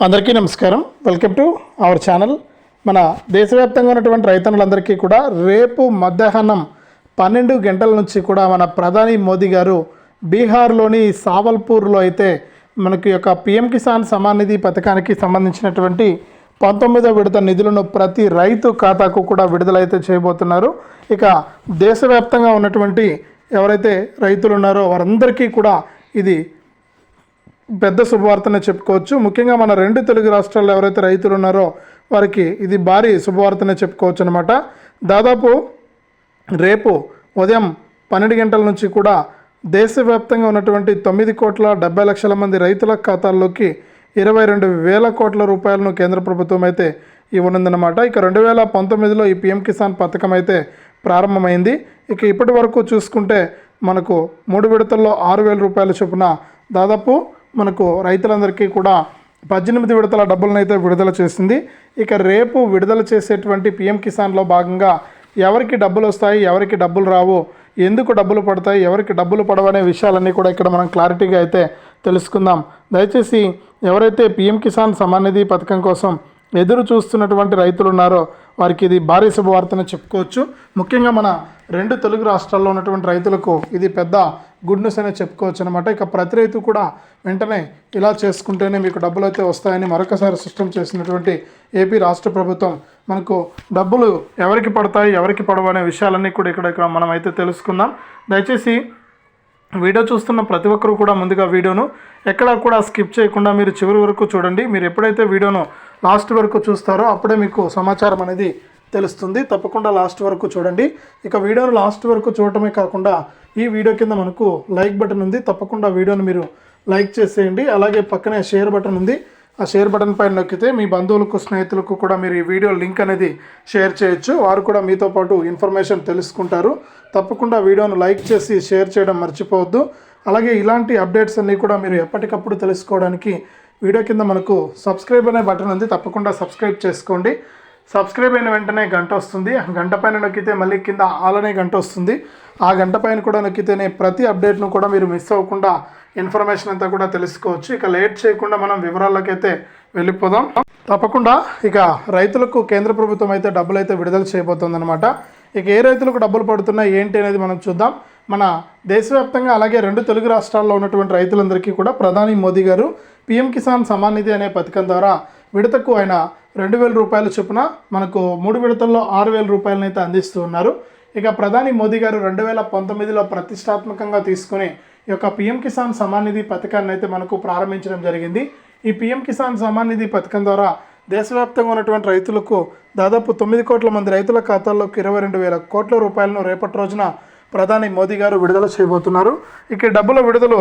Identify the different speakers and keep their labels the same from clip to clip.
Speaker 1: అందరికీ నమస్కారం. Welcome to our channel. మన దేశవ్యాప్తంగా ఉన్నటువంటి రైతన్నులందరికీ కూడా రేపు మధ్యాహ్నం 12 గంటల నుంచి కూడా మన ప్రధాని మోదీ గారు బీహార్లోని సావల్పూర్లో అయితే మనకి యొక్క పిఎం కిసాన్ సమ్మాన్ నిధి పథకానికి సంబంధించినటువంటి 19వ విడత నిధులను ప్రతి రైతు ఖాతాకు కూడా విడుదలైతే చేయబోతున్నారు. ఇక దేశవ్యాప్తంగా ఉన్నటువంటి ఎవరైతే రైతులు ఉన్నారో వారందరికీ కూడా ఇది పెద్ద శుభవార్తనే చెప్పుకోవచ్చు. ముఖ్యంగా మన రెండు తెలుగు రాష్ట్రాల్లో ఎవరైతే రైతులు ఉన్నారో వారికి ఇది భారీ శుభవార్తనే చెప్పుకోవచ్చు అనమాట. దాదాపు రేపు ఉదయం 12 గంటల నుంచి కూడా దేశవ్యాప్తంగా ఉన్నటువంటి 9,70,00,000 మంది రైతుల ఖాతాల్లోకి 22,000 కోట్ల రూపాయలను కేంద్ర ప్రభుత్వం అయితే ఇవ్వనుందన్నమాట. ఇక 2019లో ఈ పిఎం కిసాన్ పథకం అయితే ప్రారంభమైంది. ఇక ఇప్పటి వరకు చూసుకుంటే మనకు 3 విడతల్లో 6,000 రూపాయల చొప్పున దాదాపు మనకు రైతులందరికీ కూడా 18 విడతల డబ్బులను అయితే విడుదల చేసింది. ఇక రేపు విడుదల చేసేటువంటి పిఎం కిసాన్లో భాగంగా ఎవరికి డబ్బులు వస్తాయి, ఎవరికి డబ్బులు రావు, ఎందుకు డబ్బులు పడతాయి, ఎవరికి డబ్బులు పడవనే విషయాలన్నీ కూడా ఇక్కడ మనం క్లారిటీగా అయితే తెలుసుకుందాం. దయచేసి ఎవరైతే పిఎం కిసాన్ సమ్మాన్ నిధి పథకం కోసం ఎదురు చూస్తున్నటువంటి రైతులు ఉన్నారో వారికి ఇది భారీ శుభవార్తనే చెప్పుకోవచ్చు. ముఖ్యంగా మన రెండు తెలుగు రాష్ట్రాల్లో ఉన్నటువంటి రైతులకు ఇది పెద్ద గుడ్ న్యూస్ అనే చెప్పుకోవచ్చు అనమాట. ఇక ప్రతి రైతు కూడా వెంటనే ఇలా చేసుకుంటేనే మీకు డబ్బులు అయితే వస్తాయని మరొకసారి స్పష్టం చేసినటువంటి ఏపీ రాష్ట్ర ప్రభుత్వం మనకు డబ్బులు ఎవరికి పడతాయి, ఎవరికి పడవు అనే విషయాలన్నీ కూడా ఇక్కడ మనం అయితే తెలుసుకుందాం. దయచేసి వీడియో చూస్తున్న ప్రతి ఒక్కరూ కూడా ముందుగా వీడియోను ఎక్కడా కూడా స్కిప్ చేయకుండా మీరు చివరి వరకు చూడండి. మీరు ఎప్పుడైతే వీడియోను లాస్ట్ వరకు చూస్తారో అప్పుడే మీకు సమాచారం అనేది తెలుస్తుంది. తప్పకుండా లాస్ట్ వరకు చూడండి. ఇక వీడియోను లాస్ట్ వరకు చూడటమే కాకుండా ఈ వీడియో కింద మనకు లైక్ బటన్ ఉంది, తప్పకుండా వీడియోను మీరు లైక్ చేసేయండి. అలాగే పక్కనే షేర్ బటన్ ఉంది, ఆ షేర్ బటన్ పైన నొక్కితే మీ బంధువులకు స్నేహితులకు కూడా మీరు ఈ వీడియో లింక్ అనేది షేర్ చేయొచ్చు. వారు కూడా మీతో పాటు ఇన్ఫర్మేషన్ తెలుసుకుంటారు. తప్పకుండా వీడియోను లైక్ చేసి షేర్ చేయడం మర్చిపోవద్దు. అలాగే ఇలాంటి అప్డేట్స్ అన్నీ కూడా మీరు ఎప్పటికప్పుడు తెలుసుకోవడానికి వీడియో కింద మనకు సబ్స్క్రైబ్ అనే బటన్ ఉంది, తప్పకుండా సబ్స్క్రైబ్ చేసుకోండి. సబ్స్క్రైబ్ అయిన వెంటనే గంట వస్తుంది, గంట పైన నొక్కితే మళ్ళీ కింద ఆల్ అనే గంట వస్తుంది. ఆ గంట పైన కూడా నొక్కితేనే ప్రతి అప్డేట్ను కూడా మీరు మిస్ అవ్వకుండా ఇన్ఫర్మేషన్ అంతా కూడా తెలుసుకోవచ్చు. ఇక లేట్ చేయకుండా మనం వివరాలకైతే వెళ్ళిపోదాం. తప్పకుండా ఇక రైతులకు కేంద్ర ప్రభుత్వం అయితే డబ్బులు అయితే విడుదల చేయబోతుందన్నమాట. ఇక ఏ రైతులకు డబ్బులు పడుతున్నాయి ఏంటి అనేది మనం చూద్దాం. మన దేశవ్యాప్తంగా అలాగే రెండు తెలుగు రాష్ట్రాల్లో ఉన్నటువంటి రైతులందరికీ కూడా ప్రధాని మోదీ గారు పిఎం కిసాన్ సమ్మాన్ నిధి అనే పథకం ద్వారా విడతకు ఆయన 2,000 రూపాయల చొప్పున మనకు 3 విడతల్లో 6,000 రూపాయలను అయితే అందిస్తూ ఉన్నారు. ఇక ప్రధాని మోదీ గారు 2019లో ప్రతిష్టాత్మకంగా తీసుకుని ఈ యొక్క పిఎం కిసాన్ సమ్మాన్ నిధి పథకాన్ని అయితే మనకు ప్రారంభించడం జరిగింది. ఈ పిఎం కిసాన్ సమ్మాన్ నిధి పథకం ద్వారా దేశవ్యాప్తంగా ఉన్నటువంటి రైతులకు దాదాపు 9 కోట్ల మంది రైతుల ఖాతాల్లోకి 22,000 కోట్ల రూపాయలను రేపటి రోజున ప్రధాని మోదీ గారు విడుదల చేయబోతున్నారు. ఇక డబ్బుల విడుదల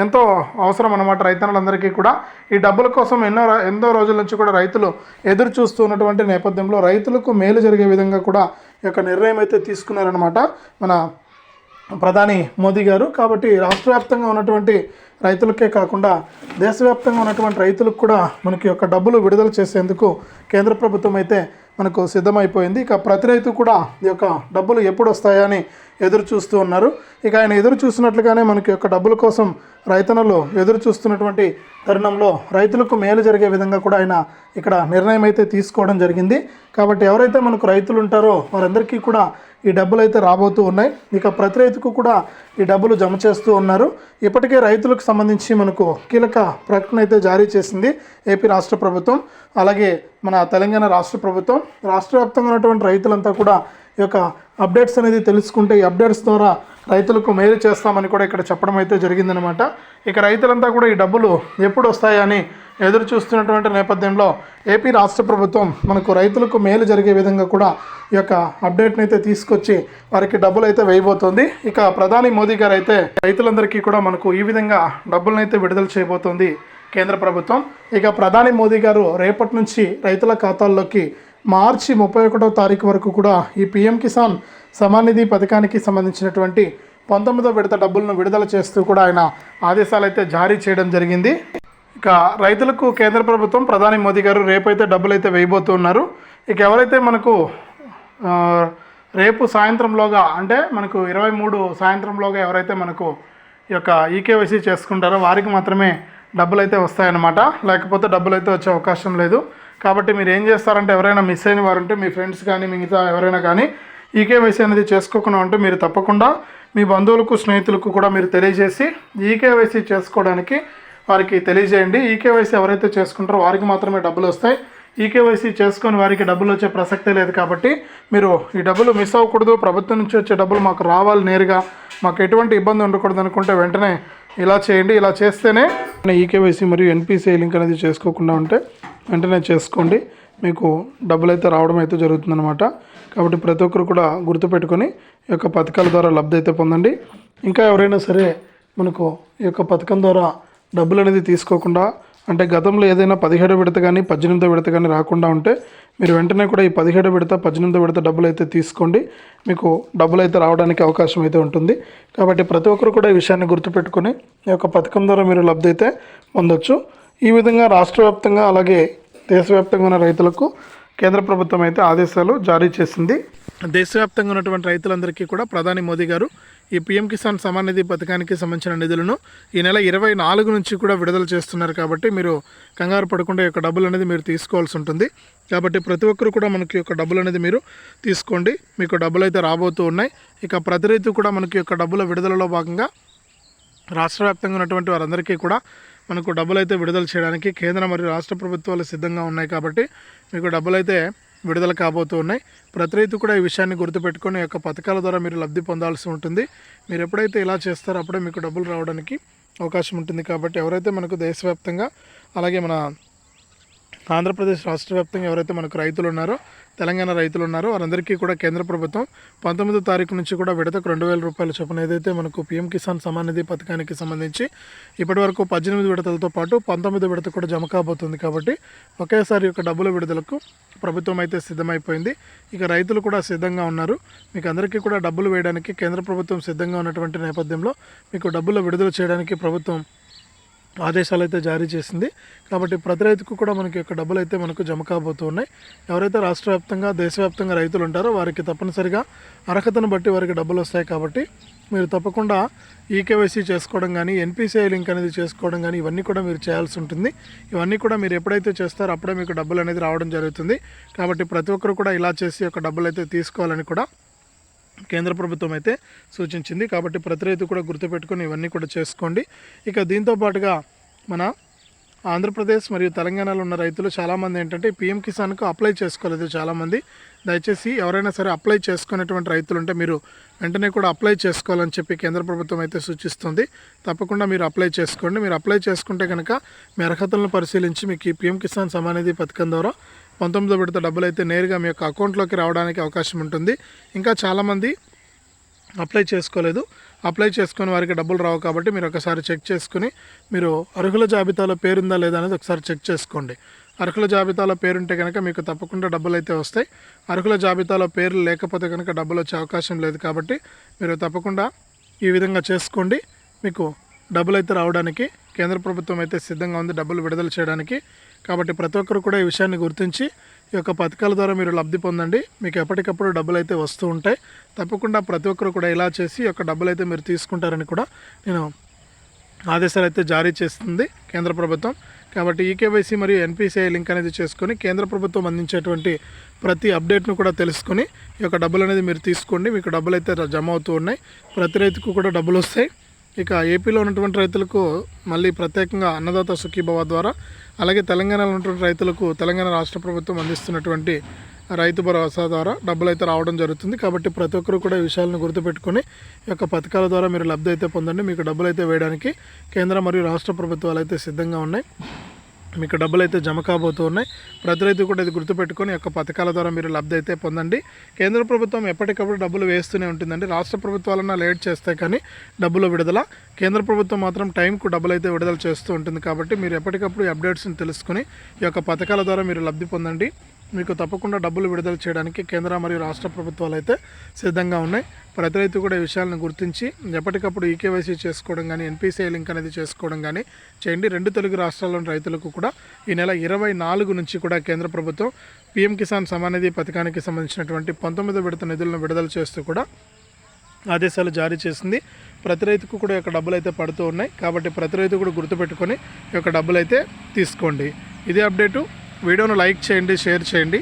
Speaker 1: ఎంతో అవసరం అన్నమాట రైతన్నులందరికీ కూడా. ఈ డబ్బుల కోసం ఎన్నో రోజుల నుంచి కూడా రైతులు ఎదురు చూస్తూ ఉన్నటువంటి నేపథ్యంలో రైతులకు మేలు జరిగే విధంగా కూడా ఈ యొక్క నిర్ణయం అయితే తీసుకున్నారనమాట మన ప్రధాని మోదీ గారు. కాబట్టి రాష్ట్ర వ్యాప్తంగా ఉన్నటువంటి రైతులకే కాకుండా దేశవ్యాప్తంగా ఉన్నటువంటి రైతులకు కూడా మనకి యొక్క డబ్బులు విడుదల చేసేందుకు కేంద్ర ప్రభుత్వం అయితే మనకు సిద్ధమైపోయింది. ఇక ప్రతి రైతు కూడా ఈ యొక్క డబ్బులు ఎప్పుడు వస్తాయా అని ఎదురు చూస్తూ ఉన్నారు. ఇక ఆయన ఎదురు చూసినట్లుగానే మనకి యొక్క డబ్బుల కోసం రైతన్నులు ఎదురు చూస్తున్నటువంటి తరుణంలో రైతులకు మేలు జరిగే విధంగా కూడా ఆయన ఇక్కడ నిర్ణయం అయితే తీసుకోవడం జరిగింది. కాబట్టి ఎవరైతే మనకు రైతులు ఉంటారో వారందరికీ కూడా ఈ డబ్బులు అయితే రాబోతూ ఉన్నాయి. ఇక ప్రతి రైతుకు కూడా ఈ డబ్బులు జమ చేస్తూ ఉన్నారు. ఇప్పటికే రైతులకు సంబంధించి మనకు కీలక ప్రకటన అయితే జారీ చేసింది ఏపీ రాష్ట్ర ప్రభుత్వం, అలాగే మన తెలంగాణ రాష్ట్ర ప్రభుత్వం. రాష్ట్ర వ్యాప్తంగా ఉన్నటువంటి రైతులంతా కూడా ఈ యొక్క అప్డేట్స్ అనేది తెలుసుకుంటే ఈ అప్డేట్స్ ద్వారా రైతులకు మేలు చేస్తామని కూడా ఇక్కడ చెప్పడం అయితే జరిగిందనమాట. ఇక రైతులంతా కూడా ఈ డబ్బులు ఎప్పుడు వస్తాయని ఎదురు చూస్తున్నటువంటి నేపథ్యంలో ఏపీ రాష్ట్ర ప్రభుత్వం మనకు రైతులకు మేలు జరిగే విధంగా కూడా ఈ యొక్క అప్డేట్ని అయితే తీసుకొచ్చి వారికి డబ్బులు అయితే వేయబోతోంది. ఇక ప్రధాని మోదీ గారు అయితే రైతులందరికీ కూడా మనకు ఈ విధంగా డబ్బులను అయితే విడుదల చేయబోతోంది కేంద్ర ప్రభుత్వం. ఇక ప్రధాని మోదీ గారు రేపటి నుంచి రైతుల ఖాతాల్లోకి మార్చి 31వ తారీఖు వరకు కూడా ఈ పిఎం కిసాన్ సమ్మాన్ నిధి పథకానికి సంబంధించినటువంటి 19వ విడత డబ్బులను విడుదల చేస్తూ కూడా ఆయన ఆదేశాలు అయితే జారీ చేయడం జరిగింది. ఇక రైతులకు కేంద్ర ప్రభుత్వం ప్రధాని మోదీ గారు రేపైతే డబ్బులు అయితే వేయబోతున్నారు. ఇక ఎవరైతే మనకు రేపు సాయంత్రంలోగా అంటే మనకు 23 సాయంత్రంలోగా ఎవరైతే మనకు ఈ యొక్క ఈకేవైసీ చేసుకుంటారో వారికి మాత్రమే డబ్బులు అయితే వస్తాయన్నమాట, లేకపోతే డబ్బులు అయితే వచ్చే అవకాశం లేదు. కాబట్టి మీరు ఏం చేస్తారంటే ఎవరైనా మిస్ అయిన వారు ఉంటే మీ ఫ్రెండ్స్ కానీ మిగతా ఎవరైనా కానీ ఈకేవైసీ అనేది చేసుకోకుండా ఉంటే మీరు తప్పకుండా మీ బంధువులకు స్నేహితులకు కూడా మీరు తెలియజేసి ఈకేవైసీ చేసుకోవడానికి వారికి తెలియజేయండి. ఈకేవైసీ ఎవరైతే చేసుకుంటారో వారికి మాత్రమే డబ్బులు వస్తాయి. ఈకేవైసీ చేసుకొని వారికి డబ్బులు వచ్చే ప్రసక్తే లేదు. కాబట్టి మీరు ఈ డబ్బులు మిస్ అవ్వకూడదు, ప్రభుత్వం నుంచి వచ్చే డబ్బులు మాకు రావాలి నేరుగా, మాకు ఎటువంటి ఇబ్బంది ఉండకూడదు అనుకుంటే వెంటనే ఇలా చేయండి. ఇలా చేస్తేనే ఈకేవైసీ మరియు ఎన్పిసిఐ లింక్ అనేది చేసుకోకుండా ఉంటే వెంటనే చేసుకోండి, మీకు డబ్బులు అయితే రావడం అయితే జరుగుతుందన్నమాట. కాబట్టి ప్రతి ఒక్కరు కూడా గుర్తుపెట్టుకొని ఈ యొక్క పథకాల ద్వారా లబ్ధి అయితే పొందండి. ఇంకా ఎవరైనా సరే మనకు ఈ యొక్క పథకం ద్వారా డబ్బులు అనేది తీసుకోకుండా అంటే గతంలో ఏదైనా 17వ విడత కానీ 18వ విడత కానీ రాకుండా ఉంటే మీరు వెంటనే కూడా ఈ 17వ విడత 18వ విడత డబ్బులు అయితే తీసుకోండి, మీకు డబ్బులు అయితే రావడానికి అవకాశం అయితే ఉంటుంది. కాబట్టి ప్రతి ఒక్కరు కూడా ఈ విషయాన్ని గుర్తుపెట్టుకొని ఈ యొక్క పథకం ద్వారా మీరు లబ్ధి అయితే పొందొచ్చు. ఈ విధంగా రాష్ట్ర వ్యాప్తంగా అలాగే దేశవ్యాప్తంగా ఉన్న రైతులకు కేంద్ర ప్రభుత్వం అయితే ఆదేశాలు జారీ చేసింది. దేశవ్యాప్తంగా ఉన్నటువంటి రైతులందరికీ కూడా ప్రధాని మోదీ గారు ఈ పీఎం కిసాన్ సమాన్ నిధి పథకానికి సంబంధించిన నిధులను ఈ నెల 24 నుంచి కూడా విడుదల చేస్తున్నారు. కాబట్టి మీరు కంగారు పడకుండా ఈ యొక్క డబ్బులు అనేది మీరు తీసుకోవాల్సి ఉంటుంది. కాబట్టి ప్రతి ఒక్కరు కూడా మనకి యొక్క డబ్బులు అనేది మీరు తీసుకోండి, మీకు డబ్బులు అయితే రాబోతూ ఉన్నాయి. ఇక ప్రతి రైతు కూడా మనకి యొక్క డబ్బుల విడుదలలో భాగంగా రాష్ట్ర వ్యాప్తంగా ఉన్నటువంటి వారందరికీ కూడా మనకు డబ్బులు అయితే విడుదల చేయడానికి కేంద్ర మరియు రాష్ట్ర ప్రభుత్వాలు సిద్ధంగా ఉన్నాయి. కాబట్టి మీకు డబ్బులు అయితే విడుదల కాబోతూ ఉన్నాయి. ప్రతి రైతు కూడా ఈ విషయాన్ని గుర్తుపెట్టుకొని ఈ యొక్క పథకాల ద్వారా మీరు లబ్ధి పొందాల్సి ఉంటుంది. మీరు ఎప్పుడైతే ఇలా చేస్తారో అప్పుడే మీకు డబ్బులు రావడానికి అవకాశం ఉంటుంది. కాబట్టి ఎవరైతే మనకు దేశవ్యాప్తంగా అలాగే మన ఆంధ్రప్రదేశ్ రాష్ట్ర వ్యాప్తంగా ఎవరైతే మనకు రైతులు ఉన్నారో, తెలంగాణ రైతులు ఉన్నారో వారందరికీ కూడా కేంద్ర ప్రభుత్వం 19వ తారీఖు నుంచి కూడా విడతకు 2,000 రూపాయల చొప్పున ఏదైతే మనకు పీఎం కిసాన్ సమాన్ నిధి పథకానికి సంబంధించి ఇప్పటి వరకు 18 విడతలతో పాటు 19వ విడత కూడా జమ కాబోతుంది. కాబట్టి ఒకేసారి యొక్క డబ్బుల విడుదలకు ప్రభుత్వం అయితే సిద్ధమైపోయింది. ఇక రైతులు కూడా సిద్ధంగా ఉన్నారు. మీకు అందరికీ కూడా డబ్బులు వేయడానికి కేంద్ర ప్రభుత్వం సిద్ధంగా ఉన్నటువంటి నేపథ్యంలో మీకు డబ్బులు విడుదల చేయడానికి ప్రభుత్వం ఆదేశాలు అయితే జారీ చేసింది. కాబట్టి ప్రతి రైతుకు కూడా మనకి యొక్క డబ్బులు అయితే మనకు జమ కాబోతూ ఉన్నాయి. ఎవరైతే రాష్ట్ర వ్యాప్తంగా దేశవ్యాప్తంగా రైతులు ఉంటారో వారికి తప్పనిసరిగా అర్హతను బట్టి వారికి డబ్బులు వస్తాయి. కాబట్టి మీరు తప్పకుండా ఈకేవైసీ చేసుకోవడం కానీ ఎన్పిసిఐ లింక్ అనేది చేసుకోవడం కానీ ఇవన్నీ కూడా మీరు చేయాల్సి ఉంటుంది. ఇవన్నీ కూడా మీరు ఎప్పుడైతే చేస్తారో అప్పుడే మీకు డబ్బులు అనేది రావడం జరుగుతుంది. కాబట్టి ప్రతి ఒక్కరు కూడా ఇలా చేసి యొక్క డబ్బులు అయితే తీసుకోవాలని కూడా కేంద్ర ప్రభుత్వం అయితే సూచించింది. కాబట్టి ప్రతి రైతు కూడా గుర్తుపెట్టుకొని ఇవన్నీ కూడా చేసుకోండి. ఇక దీంతో పాటుగా మన ఆంధ్రప్రదేశ్ మరియు తెలంగాణలో ఉన్న రైతులు చాలామంది ఏంటంటే పీఎం కిసాన్కు అప్లై చేసుకోలేదు చాలామంది. దయచేసి ఎవరైనా సరే అప్లై చేసుకునేటువంటి రైతులు ఉంటే మీరు వెంటనే కూడా అప్లై చేసుకోవాలని చెప్పి కేంద్ర ప్రభుత్వం అయితే సూచిస్తుంది. తప్పకుండా మీరు అప్లై చేసుకోండి. మీరు అప్లై చేసుకుంటే కనుక మీ అర్హతలను పరిశీలించి మీకు ఈ పీఎం కిసాన్ సమాన్ నిధి పథకం ద్వారా 19వ విడత డబ్బులు అయితే నేరుగా మీ యొక్క అకౌంట్లోకి రావడానికి అవకాశం ఉంటుంది. ఇంకా చాలామంది అప్లై చేసుకోలేదు, అప్లై చేసుకుని వారికి డబ్బులు రావు. కాబట్టి మీరు ఒకసారి చెక్ చేసుకుని మీరు అర్హుల జాబితాలో పేరుందా లేదా అనేది ఒకసారి చెక్ చేసుకోండి. అర్హుల జాబితాలో పేరుంటే కనుక మీకు తప్పకుండా డబ్బులు అయితే వస్తాయి. అర్హుల జాబితాలో పేర్లు లేకపోతే కనుక డబ్బులు వచ్చే అవకాశం లేదు. కాబట్టి మీరు తప్పకుండా ఈ విధంగా చేసుకోండి, మీకు డబ్బులు అయితే రావడానికి కేంద్ర ప్రభుత్వం అయితే సిద్ధంగా ఉంది డబ్బులు విడుదల చేయడానికి. కాబట్టి ప్రతి ఒక్కరు కూడా ఈ విషయాన్ని గుర్తించి ఈ యొక్క పథకాల ద్వారా మీరు లబ్ధి పొందండి. మీకు ఎప్పటికప్పుడు డబ్బులు అయితే వస్తూ ఉంటాయి. తప్పకుండా ప్రతి ఒక్కరు కూడా ఇలా చేసి ఈ యొక్క డబ్బులు అయితే మీరు తీసుకుంటారని కూడా నేను ఆదేశాలు అయితే జారీ చేస్తుంది కేంద్ర ప్రభుత్వం. కాబట్టి ఈకేవైసీ మరియు ఎన్పిసిఐ లింక్ అనేది చేసుకొని కేంద్ర ప్రభుత్వం అందించేటువంటి ప్రతి అప్డేట్ను కూడా తెలుసుకొని ఈ యొక్క డబ్బులు అనేది మీరు తీసుకోండి. మీకు డబ్బులు అయితే జమ అవుతూ ఉన్నాయి. ప్రతి రైతుకు కూడా డబ్బులు వస్తాయి. ఇక ఏపీలో ఉన్నటువంటి రైతులకు మళ్ళీ ప్రత్యేకంగా అన్నదాత సుఖీభవ ద్వారా, అలాగే తెలంగాణలో ఉన్నటువంటి రైతులకు తెలంగాణ రాష్ట్ర ప్రభుత్వం అందిస్తున్నటువంటి రైతు భరోసా ద్వారా డబ్బులు అయితే రావడం జరుగుతుంది. కాబట్టి ప్రతి ఒక్కరు కూడా ఈ విషయాలను గుర్తుపెట్టుకొని ఈ యొక్క పథకాల ద్వారా మీరు లబ్ధి అయితే పొందండి. మీకు డబ్బులు అయితే వేయడానికి కేంద్ర మరియు రాష్ట్ర ప్రభుత్వాలు అయితే సిద్ధంగా ఉన్నాయి. మీకు డబ్బులు అయితే జమ కాబోతూ ఉన్నాయి. ప్రతి రైతు కూడా ఇది గుర్తుపెట్టుకొని యొక్క పథకాల ద్వారా మీరు లబ్ధి అయితే పొందండి. కేంద్ర ప్రభుత్వం ఎప్పటికప్పుడు డబ్బులు వేస్తూనే ఉంటుందండి. రాష్ట్ర ప్రభుత్వాలన్నా లేట్ చేస్తాయి కానీ డబ్బులు విడుదల, కేంద్ర ప్రభుత్వం మాత్రం టైంకు డబ్బులు అయితే విడుదల చేస్తూ ఉంటుంది. కాబట్టి మీరు ఎప్పటికప్పుడు ఈ అప్డేట్స్ని తెలుసుకొని ఈ యొక్క పథకాల ద్వారా మీరు లబ్ధి పొందండి. మీకు తప్పకుండా డబ్బులు విడుదల చేయడానికి కేంద్ర మరియు రాష్ట్ర ప్రభుత్వాలు అయితే సిద్ధంగా ఉన్నాయి. ప్రతి రైతు కూడా ఈ విషయాలను గుర్తించి ఎప్పటికప్పుడు ఈకేవైసీ చేసుకోవడం కానీ ఎన్పిసిఐ లింక్ అనేది చేసుకోవడం కానీ చేయండి. 2 తెలుగు రాష్ట్రాల్లోని రైతులకు కూడా ఈ నెల 24 నుంచి కూడా కేంద్ర ప్రభుత్వం పీఎం కిసాన్ సమాన్ నిధి పథకానికి సంబంధించినటువంటి 19వ విడత నిధులను విడుదల చేస్తూ కూడా ఆదేశాలు జారీ చేసింది. ప్రతి రైతుకు కూడా ఈ యొక్క డబ్బులు అయితే పడుతూ ఉన్నాయి. కాబట్టి ప్రతి రైతు కూడా గుర్తుపెట్టుకొని ఈ యొక్క డబ్బులు అయితే తీసుకోండి. ఇదే అప్డేటు. వీడియోను లైక్ చేయండి, షేర్ చేయండి.